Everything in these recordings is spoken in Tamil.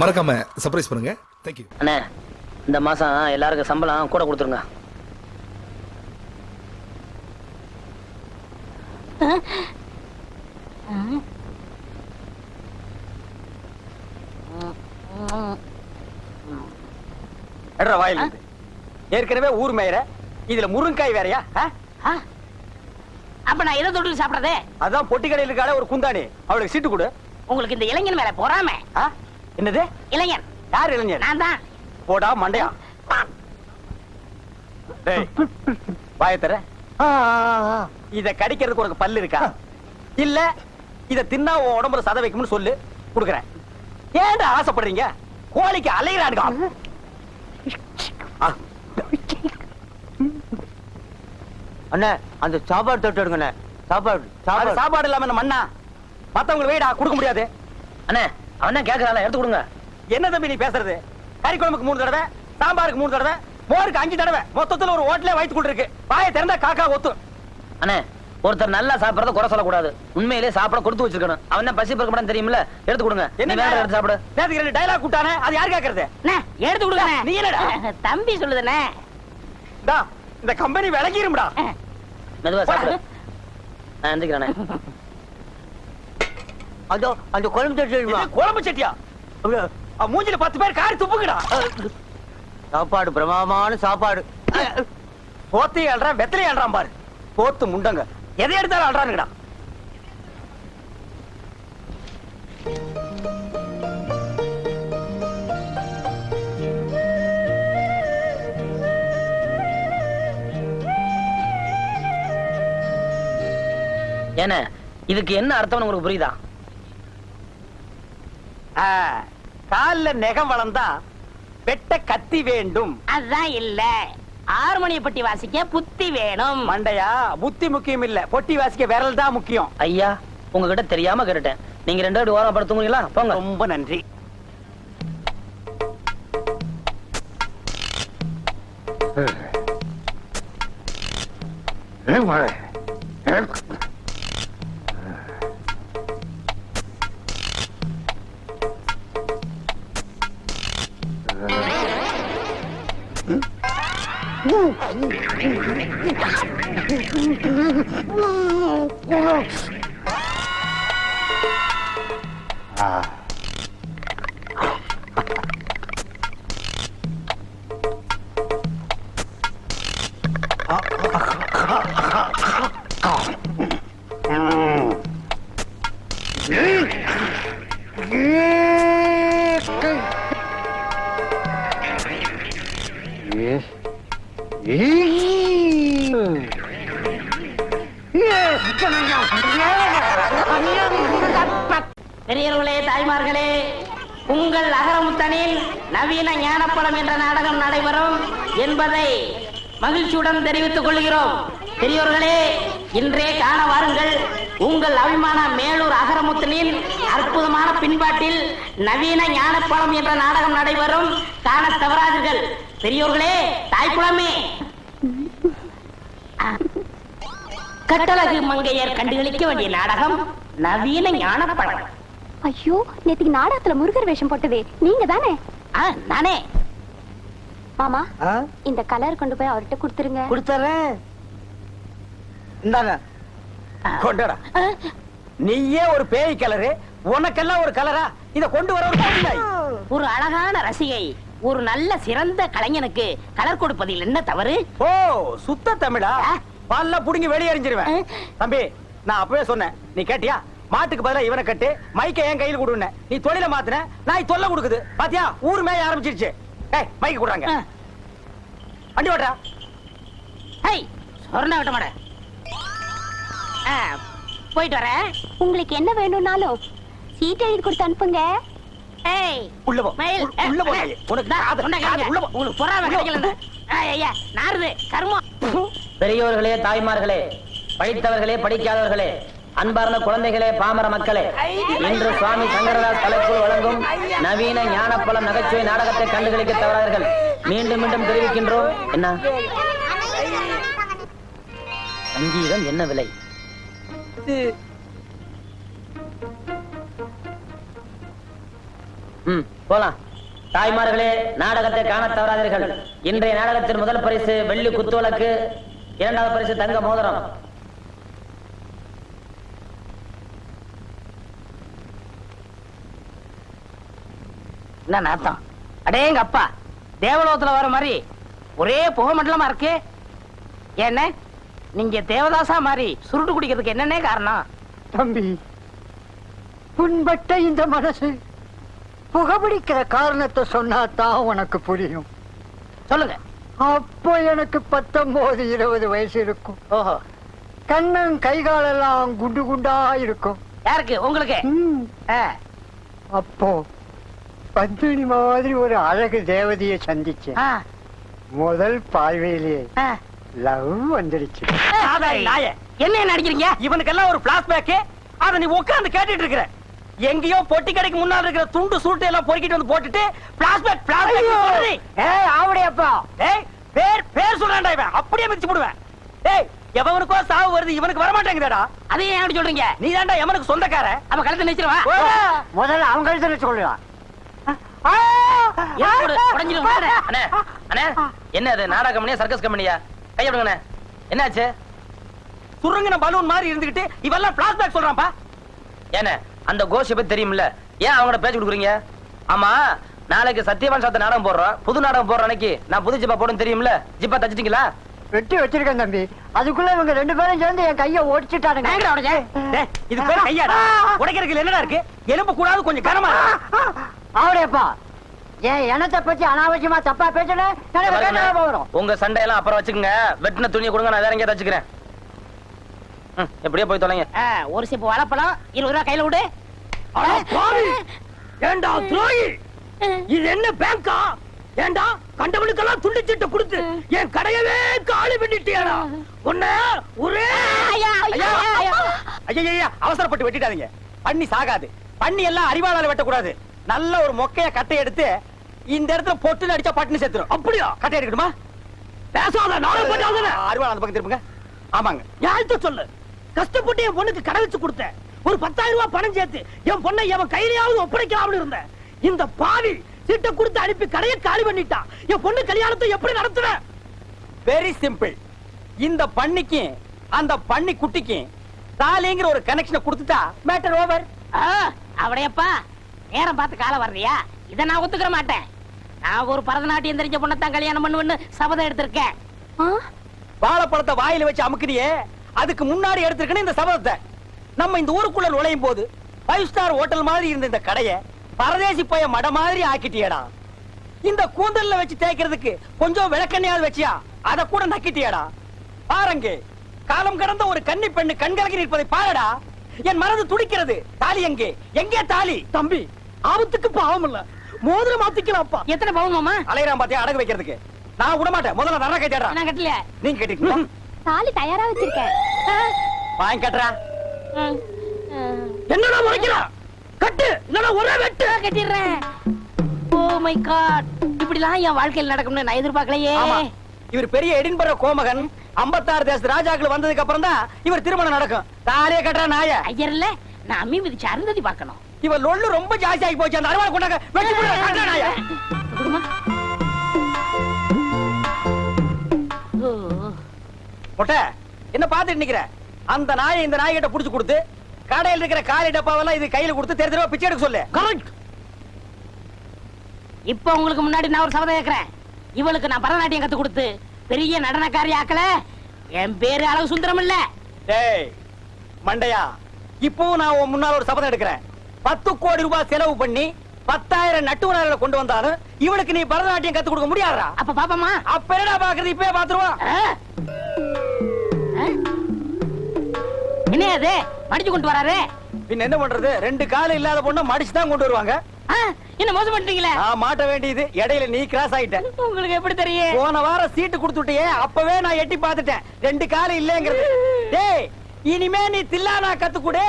மறக்காம சர்ப்ரைஸ் பண்ணுங்க. தேங்க்யூ அண்ணே. இந்த மாசம் எல்லாருக்கும் சம்பளம் கூட கொடுத்துருங்க. வாயில் ஏற்கனவே ஊர் மேயற இதுல முருங்காய் வேறையா? அப்ப நான் எதை தொட்டு சாப்பிடறதே? அதான் பொட்டி கடையில் இருக்காளே ஒரு குந்தாணி, அவளுக்கு சீட்டு கொடு. உங்களுக்கு இந்த இளைஞன் மேல பொறாம. என்னது இளைஞன்? யார் இளைஞன்? நான் தான். போடா மண்டையா. வாயத்தர இத கடிக்கிறதுக்கு உனக்கு பல்லு இருக்கா? இல்ல இத தின்னா உன் உடம்புல சத வைக்கும்னு சொல்லு, குடுக்குறேன். ஏன்டா ஆசைப்படுறீங்க? கோழிக்கு அலைகிறானுங்க. அண்ணே அந்த சாப்பாடு தொட்டு எடுங்கண்ணே. சாப்பாடு இல்லாம இந்த மண்ணா மத்தவங்களுக்கு வெயிடா கொடுக்க முடியாது. அண்ணே அவன் கேக்குறான், எடுத்து கொடுங்க. என்ன தம்பி நீ பேசுறது? கறி குழம்புக்கு 3 தடவை, சாம்பாருக்கு 3 தடவை, மோருக்கு 5 தடவை, மொத்தத்துல ஒரு ஹோட்டலே வைத்து கொண்டு இருக்கு. வாயை திறந்தா காக்கா ஒத்து. அண்ணே ஒருத்தர் நல்லா சாப்பிடறத குறை சொல்லக்கூடாது. உண்மையிலே சாப்பிட கொடுத்து வச்சிருக்கணும். அவன் தான் பசி பிறக்க மாட்டான்னு தெரியுமில்ல, எடுத்து கொடுங்க. என்ன வேற எடுத்து சாப்பிடு. நேத்துக்கு 2 டயலாக் கூட்டானே, அது யார் கேக்குறது? எடுத்து கொடுங்க. நீ என்னடா தம்பி சொல்லுதுண்ணே. இந்த கம்பெனி விலகிரும்டா. மெதுவா சாப்பிடு. நான் எந்திரிக்கிறேன். அதோ அந்த குழம்பு சட்டி. குழம்பு சட்டியா? மூஞ்சில 10 பேர் காரி துப்புங்கடா. சாப்பாடு பிரமாதமான சாப்பாடு. போத்தி அல்றான், வெத்தலை அல்றான் பாரு. போத்து முண்டங்க எதை எடுத்தாலும் அல்றானுங்கடா. ஏன இதுக்கு என்ன அர்த்தம் உங்களுக்கு புரியுதா? கால்ல நெகம் வளர்ந்தா வெட்ட கத்தி வேண்டும். அதான் இல்ல, ஹார்மோனிய பட்டி வாசிக்க புத்தி வேணும். மண்டையா, புத்தி முக்கியம் இல்ல, பொட்டி வாசிக்க விரல் தான் முக்கியம். ஐயா உங்ககிட்ட தெரியாம கேட்டுட்டேன். நீங்க 2 பேரும் ஓரம் படுத்துங்களா? போங்க. ரொம்ப நன்றி. பெரியவர்களே, தாய்மார்களே, உங்கள் அகரமுத்தனில் நவீன ஞானப்பழம் என்ற நாடகம் நடைபெறும் என்பதை மகிழ்ச்சியுடன் தெரிவித்துக் கொள்கிறோம். பெரியோர்களே, இன்றே காண வாருங்கள். உங்கள் அபிமான மேலூர் அகரமுத்தனின் அற்புதமான பின்பாட்டில் நவீன ஞானப்பழம் என்ற நாடகம் நடைபெறும். காண தவறாதீர்கள். பெரியோர்களே, தாய்க்குளமே, கட்டழகு மங்கையர் கண்டுகளிக்க வேண்டிய நாடகம் நவீன ஞானப்பழம். ஐயோ, நேத்துக்கு நாடகத்துல முருகர் வேஷம் போட்டதே நீங்க தானே? நானே. மாமா, இந்த கலர் கொண்டு போய் அவர்கிட்ட கொடுத்துருங்க. கொடுத்துறேன். இந்தாங்க கொண்டடா. நீயே ஒரு பேய் கலரு, உனக்கெல்லாம் ஒரு கலரா? இத கொண்டு வர ஒரு அழகான ரசிகை ஒரு நல்ல சிறந்த கலைஞனுக்கு கலர் கொடுப்பதில் என்ன தவறு? ஓ, சுத்த தமிழா? பல்ல புடுங்கி வெளியே எறிஞ்சிருவேன். தம்பி, நான் அப்பவே சொன்னேன், நீ கேட்டியா? மாட்டுக்கு பதிலா இவனை கட்டு, மைக்க என் கையில் கொடுன்னு. நீ தொழில மாத்தின, நாய் தொல்லை கொடுக்குது. பாத்தியா, ஊர் மேய ஆரம்பிச்சிருச்சு. ஏய், மைக்க கொடுறாங்க. வண்டி ஓட்டுறா. ஹேய், சொர்ண விட்ட மாட. போயிட்டு வரேன். உங்களுக்கு என்ன வேணும்னாலும் சீட் எழுதி கொடுத்து அனுப்புங்க. ஏய், உள்ள போ. மயில், உள்ள போ. உனக்கு காது உள்ள போ. உங்களுக்கு பொறாம கிடைக்கல. ஐயா, நாருது கர்மம். பெரியோர்களே, தாய்மார்களே, படித்தவர்களே, படிக்காதவர்களே, அன்பார்ந்த குழந்தைகளே, பாமர மக்களே, இன்று சுவாமி சங்கரதாஸ் கலைக்குழு வழங்கும் நவீன ஞானப்பழம் நகைச்சுவை நாடகத்தை கண்டுகளிக்க தவறார்கள். மீண்டும் மீண்டும் தெரிவிக்கின்றோம். என்ன சங்கீதம் என்ன விலை? போலாம். தாய்மார்களே, நாடகத்தை காண தவறாதீர்கள். இன்றைய நாடகத்தின் முதல் பரிசு வெள்ளி குத்துவிளக்கு, இரண்டாவது பரிசு தங்க மோதிரம். என்ன நாத்தம்? அடேங்க அப்பா, தேவலோகத்துல வர மாதிரி ஒரே புகை மண்டலமா இருக்கு. என்ன நீங்க தேவதாசா மாதிரி சுருட்டு குடிக்கிறதுக்கு என்னன்னே காரணம்? தம்பி, புண்பட்ட இந்த மனசு புகைப்பிடிக்கிற காரணத்தை சொன்னாதான் உனக்கு புரியும். சொல்லுங்க. அப்போ எனக்கு 19-20 வயசு இருக்கும். ஓஹோ. கண்ணன் கைகாலெல்லாம் குண்டு குண்டா இருக்கும். யாருக்கு? உங்களுக்கு? ம். ஆ. அப்போ பத்மினி மாதிரி ஒரு அழகு தேவதையை சந்திச்சேன். ஆ. முதல் பார்வையிலேயே ஆ. லவ் வந்துடுச்சு. என்ன நடிக்கிறீங்க? இவனுக்கெல்லாம் ஒரு பிளாஷ்பேக். அத நீ உட்கார்ந்து கேட்டுட்டு இருக்கிற. எங்கேயோ பொட்டி கடைக்கு முன்னால இருக்கிற துண்டு சூட்டை எல்லாம் பொறுக்கிட்டு வந்து போட்டுட்டு பிளாஷ்பேக் சொல்றீ. ஏய் ஆவடியப்பா, ஏய் பேர் சொல்றேன்டா, இவன் அப்படியே மிதிச்சு போடுவேன். ஏய், எவனுக்கோ சாவு வருது, இவனுக்கு வர மாட்டேங்குதேடா. அதையே ஏன் அப்படி சொல்றீங்க? நீ தான்டா எவனுக்கு சொந்தக்கார. அவன் கழுத்தை நிச்சிருவா. முதல்ல அவங்க கழுத்துல சொல்லலாம். என்ன அது, நாடக கம்பெனியா சர்க்கஸ் கம்பெனியா? கையப்படுங்க. என்னாச்சு? சுருங்கின பலூன் மாதிரி இருந்துகிட்டு இவெல்லாம் பிளாஷ்பேக் சொல்றான்ப்பா. ஏன அந்த கோஷை பத்தி தெரியும்ல, ஏன் அவங்களோட பேச்சு கொடுக்குறீங்க? ஆமா, நாளைக்கு சத்யவான் சாத்த நாடகம் போடுறோம். புது நாடகம் போடுற அன்னைக்கு நான் புது ஜிப்பா போடும் தெரியும்ல. ஜிப்பா தச்சிட்டீங்களா? வெட்டி வச்சிருக்கேன் தம்பி. அதுக்குள்ள இவங்க 2 பேரும் சேர்ந்து என் கைய ஓடிச்சுட்டானுங்க. இது பேர் கையாடா? உடைக்கிறதுக்கு என்னடா இருக்கு? எலும்பு கூடாது, கொஞ்சம் கனமா. ஆவடியப்பா, என் எண்ணத்தை பத்தி அனாவசியமா தப்பா பேசுறேன். போகிறோம். உங்க சண்டையெல்லாம் அப்புறம் வச்சுக்கோங்க. வெட்டின துணியை கொடுங்க, நான் வேற எங்கேயா தச்சுக்கிறேன். எப்படியே போய் தொலைங்க. ஒரு சிப்பு வாழைப்பழம் 20 ரூபாய் கையில விடு. ஏண்டா துரோகி, இது என்ன பேங்கா? ஏண்டா கண்டவனுக்கெல்லாம் துண்டு சீட்டை கொடுத்து என் கடையவே காலி பண்ணிட்டியாடா? உன்ன ஒரே ஐயா, அவசரப்பட்டு வெட்டிடாதீங்க. பண்ணி சாகாது. பண்ணி எல்லாம் அறிவாளால வெட்டக்கூடாது. நல்ல ஒரு மொக்கைய கட்டை எடுத்து இந்த இடத்துல பொட்டு அடிச்சா பட்டுன்னு செத்துரும். அப்படியா? கட்டை எடுக்கணுமா? பேசாத, நானும் பண்ணாத. அறிவாள அந்த பக்கம் திரும்புங்க. ஆமாங்க, யார்கிட்ட சொல்லு. கஷ்டப்பட்டு என் பொண்ணுக்கு கடை வச்சு கொடுத்தேன். ஒரு 10,000 ரூபாய் பணம் சேர்த்து என் பொண்ணை எவன் கையிலாவது ஒப்படைக்கலாம்னு இருந்தேன். இந்த பாவி சீட்டை கொடுத்து அனுப்பி கடையை காலி பண்ணிட்டான். என் பொண்ணு கல்யாணத்தை எப்படி நடத்துவேன்? Very simple. இந்த பண்ணிக்கு அந்த பண்ணி குட்டிக்கு தாலிங்கிற ஒரு கனெக்ஷனை கொடுத்துட்டா மேட்டர் ஓவர். அவடையப்பா, நேரம் பார்த்து காலம் வர்றியா? இதை நான் ஒத்துக்கிற மாட்டேன். நான் ஒரு பரதநாட்டியம் தெரிஞ்ச பொண்ணத்தான் கல்யாணம் பண்ணுவேன்னு சபதம் எடுத்திருக்கேன். வாழைப்பழத்தை வாயில வச்சு அமுக்குறியே, அதுக்கு முன்னாடி எடுத்திருக்கணும் இந்த சபதத்தை. நம்ம இந்த ஊருக்குள்ள நுழையும் போது 5 ஸ்டார் ஹோட்டல் மாதிரி இருந்த இந்த கடையை பரதேசி போய மட மாதிரி ஆக்கிட்டியடா. இந்த கூந்தல்ல வச்சு தேய்க்கிறதுக்கு கொஞ்சம் விளக்கெண்ணையாவது வச்சியா, அத கூட நக்கிட்டியடா. பாருங்க, காலம் கடந்த ஒரு கன்னி பெண்ணு கண்கலங்கி நிற்பதை பாருடா. என் மனது துடிக்கிறது. தாலி எங்கே? எங்கே தாலி? தம்பி, ஆபத்துக்கு பாவம் இல்ல, மோதிரம் மாத்திக்கலாம்ப்பா. எத்தனை பாவம் மாமா? அலையறான் பாத்தியா அடகு வைக்கிறதுக்கு. நான் விட மாட்டேன். முதல்ல நர கை தேடுறா. நான் கட்டல. நீங்க கட்டிட்டீங்களா? தாலி தயாரா வச்சிருக்கேன். வாங்கி கட்டுறா. என்னடா முறைக்கிறா? கட்டு, இல்லனா ஒரே வெட்டு. கட்டிடுறேன். ஓ மை காட், இப்படிலாம் என் வாழ்க்கையில் நடக்கும்னு நான் எதிர்பார்க்கலையே. இவர் பெரிய எடின்பர்க கோமகன். 56 தேச ராஜாக்கள் வந்ததுக்கு அப்புறம் தான் இவர் திருமணம் நடக்கும். தாலியே கட்டுற நாய ஐயர்ல நான் அம்மி மிதிச்சு அருந்ததி பார்க்கணும். இவர் லொள்ளு ரொம்ப ஜாஸ்தி ஆகி போச்சு. அந்த அருவாளை கொண்டாங்க, வெட்டி போடுற கட்டுற நாய. மொட்டை, என்ன பாத்துட்டு நிக்கிற? அந்த நாயை இந்த நாய் கிட்ட புடிச்சு கொடுத்து கடையில் இருக்கிற காலி டப்பாவெல்லாம் இது கையில கொடுத்து தெரு தெருவா பிச்சை எடுக்க சொல்லு. கரெக்ட். இப்ப உங்களுக்கு முன்னாடி நான் ஒரு சபதம் கேட்கிறேன். இவளுக்கு நான் பரதநாட்டியம் கத்து கொடுத்து பெரிய நடனக்காரி ஆக்கல, என் பேரு அழகு சுந்தரம் இல்ல. டேய் மண்டையா, இப்பவும் நான் உன் முன்னால ஒரு சபதம் எடுக்கிறேன். 10 கோடி ரூபாய் செலவு பண்ணி 10,000 நட்டுவனார்களை கொண்டு வந்தாலும் இவளுக்கு நீ பரதநாட்டியம் கத்து கொடுக்க முடியாதா? அப்ப பாப்பமா. அப்ப என்னடா பாக்குறது? இப்பவே பாத்துருவோம். என்ன அது மடிச்சு கொண்டு வராரு? பின்ன என்ன பண்றது? 2 கால் இல்லாத பொண்ண மடிச்சு தான் கொண்டு வருவாங்க. என்ன மோசம் பண்றீங்களே? மாட்ட வேண்டியது இடையில நீ கிராஸ் ஆயிட்ட. உங்களுக்கு எப்படி தெரியும்? போன வாரம் சீட்டு கொடுத்துட்டியே, அப்பவே நான் எட்டி பார்த்துட்டேன் 2 கால் இல்லங்கிறது. டேய், இனிமே நீ தில்லானா கத்துக்கூட,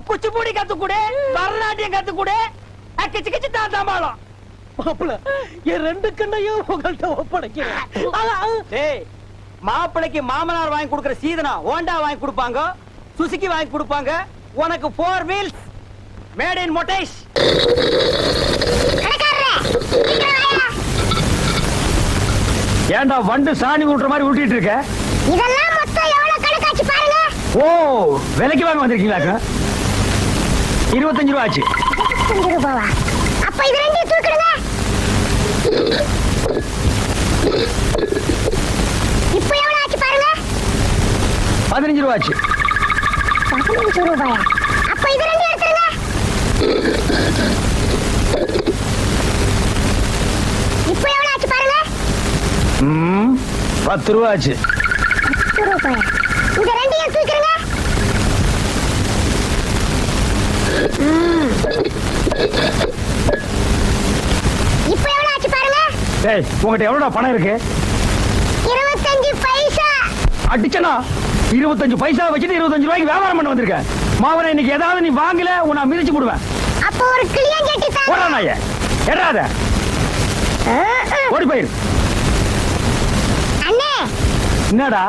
குச்சிப்புடி கத்துக்கூட, பரதநாட்டியம் கத்துக்கூட, கிச்சு கிச்சு தாத்தாம்பாளம். மாப்பிள்ள, என் 2 கண்ணையும் உங்கள்ட்ட ஒப்படைக்கிறேன். டேய், மாப்பிளைக்கு மாமனார் வாங்கி கொடுக்கிற சீதனா ஹோண்டா வாங்கி கொடுப்பாங்க, சுசுகி வாங்கி கொடுப்பாங்க. உனக்கு 4 வீல்ஸ் மேட் இன் மொட்டேஷ். ஏன்டா வண்டு சாணி ஊட்டுற மாதிரி ஊட்டிட்டு இருக்க? இதெல்லாம் மொத்தம் எவ்வளவு கணக்காச்சு பாருங்க. ஓ, விலைக்கு வாங்க வந்திருக்கீங்களாக்கா? 25 ரூபா ஆச்சு. 25 ரூபாவா? அப்ப இது ரெண்டையும் தூக்கிடுங்க. இப்போ எவ்வளவு ஆச்சு பாருங்க. 15 ரூபா ஆச்சு. 15 ரூபாயா? அப்ப இது ரெண்டையும் எடுத்துருங்க. இப்போ எவ்வளவு ஆச்சு பாருங்க. 10 ரூபா ஆச்சு. 10 ரூபாயா? இந்த ரெண்டையும் தூக்கிடுங்க. இப்போ எவ்வளவு ஆச்சு பாருங்க. டேய், உங்ககிட்ட எவ்வளவுடா பணம் இருக்கு? 25 பைசா. அடிச்சனா 25 பைசா வச்சுட்டு 25 ரூபாய்க்கு வியாபாரம் பண்ண வந்திருக்க. மாவன இன்னைக்கு ஏதாவது நீ வாங்கல உன்னை மிதிச்சு போடுவேன். அப்போ ஒரு கிளியஞ்சட்டி தாங்க. போடா நாயே, எடாத ஓடி போயிரு. அண்ணே, என்னடா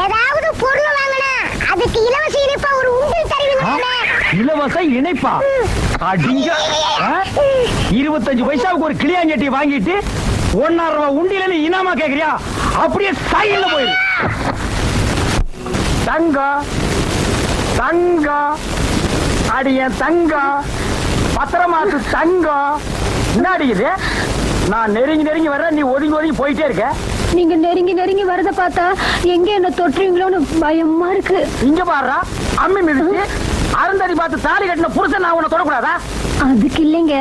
ஏதாவது பொருள் வாங்கினா அதுக்கு இலவச இனிப்பா ஒரு உண்டில் தருவீங்களா? இலவச இணைப்பா? அடிங்க. 25 பைசாவுக்கு ஒரு கிளியாஞ்சட்டி வாங்கிட்டு 1.5 ரூபாய் உண்டியில நீ இனாமா கேக்குறியா? அப்படியே சைடுல போயிரு. தங்கம் தங்கம் அடிய தங்கம் பத்திரமாத்து தங்கம். என்ன அடிக்குது? நான் நெருங்கி வர்ற, நீ ஒதுங்கி போயிட்டே இருக்க. நீங்க நெருங்கி வரத பார்த்தா எங்க என்ன தொற்றுவீங்களோன்னு பயமா இருக்கு. இங்க பாடுறா, அம்மி மிதிச்சு அருந்ததி பார்த்து தாலி கட்டின புருஷன் நான் உன்னை தொடக்கூடாதா? அதுக்கு இல்லைங்க,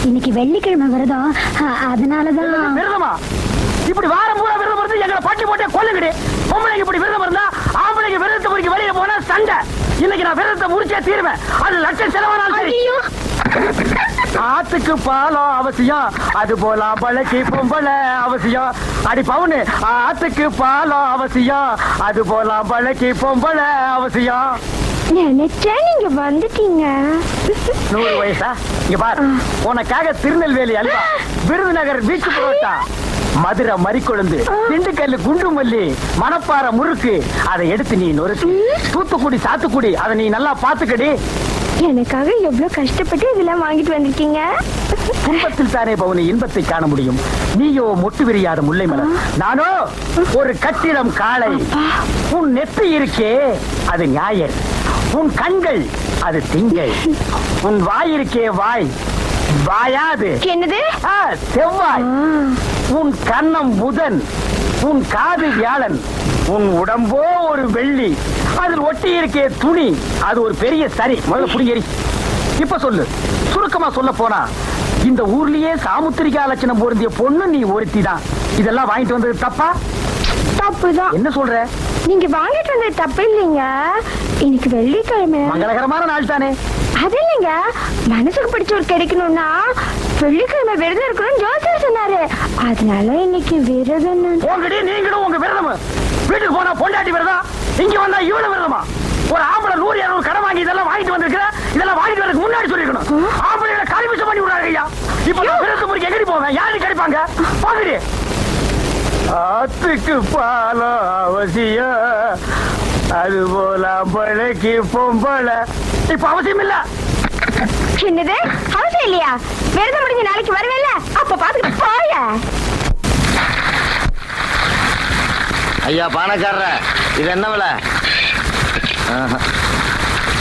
இன்னைக்கு வெள்ளிக்கிழமை விரதம், அதனாலதான். விரதமா? இப்படி வாரம் பூரா விரதம் இருந்து எங்களை பட்டி போட்டே கொல்லுங்கடி. பொம்பளைங்க இப்படி விரதம் இருந்தா ஆம்பளைங்க விரதத்தை முறிக்க வெளியில போனா சண்டை. இன்னைக்கு நான் விரதத்தை முறிச்சே தீருவேன். அது லட்சம் செலவானாலும் சரி. ஆத்துக்கு பாலம் அவசியம், அது போல பழக்கி பொம்பளை அவசியம். அடி பவுனு, ஆத்துக்கு பாலம் அவசியம், அது போல பழக்கி பொம்பளை அவசியம். நினைச்சா நீங்க வந்துட்டீங்க. 100 வயசா? இங்க பாரு, உனக்காக திருநெல்வேலி அல்வா, விருதுநகர் பீச் புரோட்டா, மதுரை மறிக்கொழுந்து, திண்டுக்கல்லு குண்டு மல்லி, மணப்பாறை முறுக்கு, அதை எடுத்து நீ நொறுக்கு. தூத்துக்குடி சாத்துக்குடி, அதை நீ நல்லா பாத்துக்கடி. எனக்காக எவ்வளவு கஷ்டப்பட்டு இதெல்லாம் வாங்கிட்டு வந்திருக்கீங்க. துன்பத்தில் தானே பவுனி இன்பத்தை காண முடியும். நீயோ மொட்டு விரியாத முல்லை மலர், நானோ ஒரு கட்டிடம் காளை. உன் நெத்தி இருக்கே அது ஞாயிறு, உன் கண்கள் அது திங்கள், உன் வாய் இருக்கே வாய் வாயாது என்னது? செவ்வாய், உன் கன்னம் புதன், உன் காது வியாழன், உன் உடம்போ ஒரு வெள்ளி, அதில் ஒட்டி இருக்கே துணி அது ஒரு பெரிய சரி. முதல்ல புடிங்கேரி. இப்ப சொல்லு, சுருக்கமா சொல்ல போனா இந்த ஊர்லயே சாமுத்திரிகா லட்சணம் பொருந்திய பொண்ணு நீ ஒருத்தி தான். இதெல்லாம் வாங்கிட்டு வந்தது தப்பா? தப்புதான். என்ன சொல்ற? நீங்க வாங்கிட்டு வந்தது தப்பு இல்லைங்க. இன்னைக்கு வெள்ளிக்கிழமை, மங்களகரமான நாள் தானே. அது இல்லைங்க, மனசுக்கு பிடிச்சவர் கிடைக்கணும்னா வெள்ளிக்கிழமை விரதம் இருக்கணும்னு ஜோசியர் சொன்னாரு. அதனால இன்னைக்கு விரதம். உங்கடி நீங்களும் உங்க விரதம். வீட்டுக்கு போனா பொண்டாட்டி விரதம், இங்க வந்தா இவன விரதமா? ஒரு ஆம்பளை 100-200 கடை வாங்கி இதெல்லாம் வாங்கிட்டு வந்திருக்கிற. இதெல்லாம் வாங்கிட்டு வரதுக்கு முன்னாடி சொல்லிருக்கணும். ஆம்பளைகளை கல்விஷம் பண்ணி விடுறாங்க ஐயா. இப்ப நான் விரதம் முறைக்கு எங்கடி போவேன்? யாரு கிடைப்பாங்க? பாக்குறீ, ஆத்துக்கு பாலம் அவசியம், அது போல பழக்கி பொம்பளை இப்ப அவசியம் இல்ல. என்னது அவசியம் இல்லையா? விரதம் முடிஞ்ச நாளைக்கு வருவேல்ல, அப்ப பாத்துக்கிட்டு போய. ஐயா பானைக்காரர, இது என்ன விலை?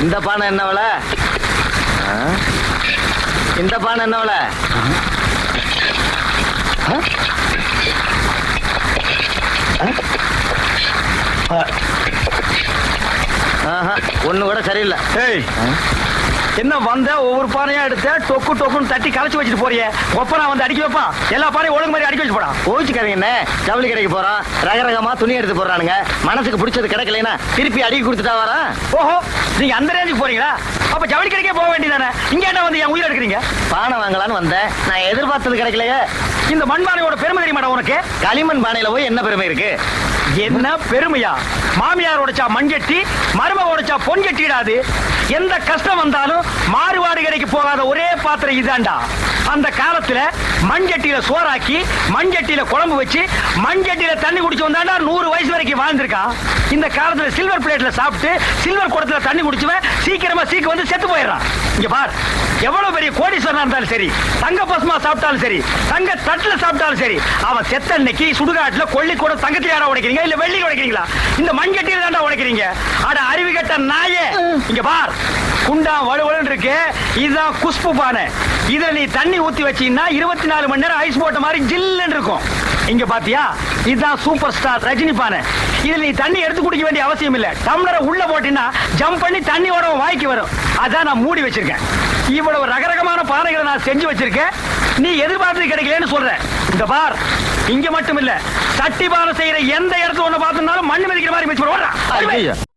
இந்த பானை என்ன விலை? இந்த பானை என்ன விலை? ஒண்ணு கூட சரியில்லை. என்ன வந்த ஒவ்வொரு பானையா எடுத்த டொக்கு டொக்குன்னு தட்டி கலைச்சு வச்சுட்டு போறிய. ஒப்பனா வந்து அடிக்க வைப்பான். எல்லா பானையும் ஒழுங்கு மாதிரி அடிக்க வச்சு போடா. கோச்சுக்காரங்க என்ன, ஜவுளி கடைக்கு போறோம், ரகரகமா துணி எடுத்து போறானுங்க. மனசுக்கு பிடிச்சது கிடைக்கலைன்னா திருப்பி அடிக்க கொடுத்துட்டா வரான். ஓஹோ, நீங்க அந்த ரேஞ்சுக்கு போறீங்களா? அப்ப ஜவுளி கடைக்கே போக வேண்டியதானே. இங்க என்ன வந்து என் உயிர் எடுக்கிறீங்க? பானை வாங்கலான்னு வந்தேன், நான் எதிர்பார்த்தது கிடைக்கலையே. இந்த மண்பானையோட பெருமை தெரியுமாடா உனக்கு? களிமண் பானையில போய் என்ன பெருமை இருக்கு? என்ன பெருமையா? மாமியார் உடைச்சா மண்கட்டி, மருமக உடைச்சா பொன்கட்டிடாது. எந்த கஷ்டம் வந்தாலும் மாறுபாடு கடைக்கு போகாத ஒரே பாத்திரம் இதாண்டா. அந்த காலத்துல மண்கட்டியில சோறாக்கி, மண்கட்டியில குழம்பு வச்சு, மண்கட்டியில தண்ணி குடிச்சு வந்தாண்டா 100 வயசு வரைக்கும் வாழ்ந்திருக்கான். இந்த காலத்துல சில்வர் பிளேட்ல சாப்பிட்டு சில்வர் குடத்துல தண்ணி குடிச்சுவன் சீக்கிரமா சீக்கு வந்து செத்து போயிடறான். இங்க பார், எவ்வளவு பெரிய கோடீஸ்வரனா இருந்தாலும் சரி, தங்க பஸ்மா சாப்பிட்டாலும் சரி, தங்க தட்டுல சாப்பிட்டாலும் சரி, அவன் செத்த அன்னைக்கு சுடுகாட்டுல கொள்ளி கூட தங்கத்துல யாரா உடைக்கிறீங்க இல்ல வெள்ளி உடைக்கிறீங்களா? இந்த மண்கட்டியில தாண்டா உடைக்கிறீங்க. அட அறிவு கட்ட நாயே, இங்க பார், குண்டா வலுவலுன்னு இருக்கு. இதுதான் குஷ்பு பானை. இதுல நீ தண்ணி ஊத்தி வச்சீங்கன்னா 24 மணி நேரம் ஐஸ் போட்ட மாதிரி ஜில்லுன்னு இருக்கும். இங்க பாத்தியா, இதுதான் சூப்பர் ஸ்டார் ரஜினி பானை. இதுல நீ தண்ணி எடுத்து குடிக்க வேண்டிய அவசியம் இல்ல. டம்ளரை உள்ள போட்டீங்கன்னா ஜம்ப் பண்ணி தண்ணியோட வாய்க்கு வரும். அதான் நான் மூடி வச்சிருக்கேன். இவ்வளவு ரகரகமான பானைகளை நான் செஞ்சு வச்சிருக்கேன். நீ எதிர்பார்த்து கிடைக்கலன்னு சொல்ற. இந்த பார், இங்க மட்டும் இல்ல, சட்டி பானை செய்யற எந்த இடத்துல ஒண்ணு பார்த்திருந்தாலும் மண்ணு மிதிக்கிற மாதிரி மிதிச்சு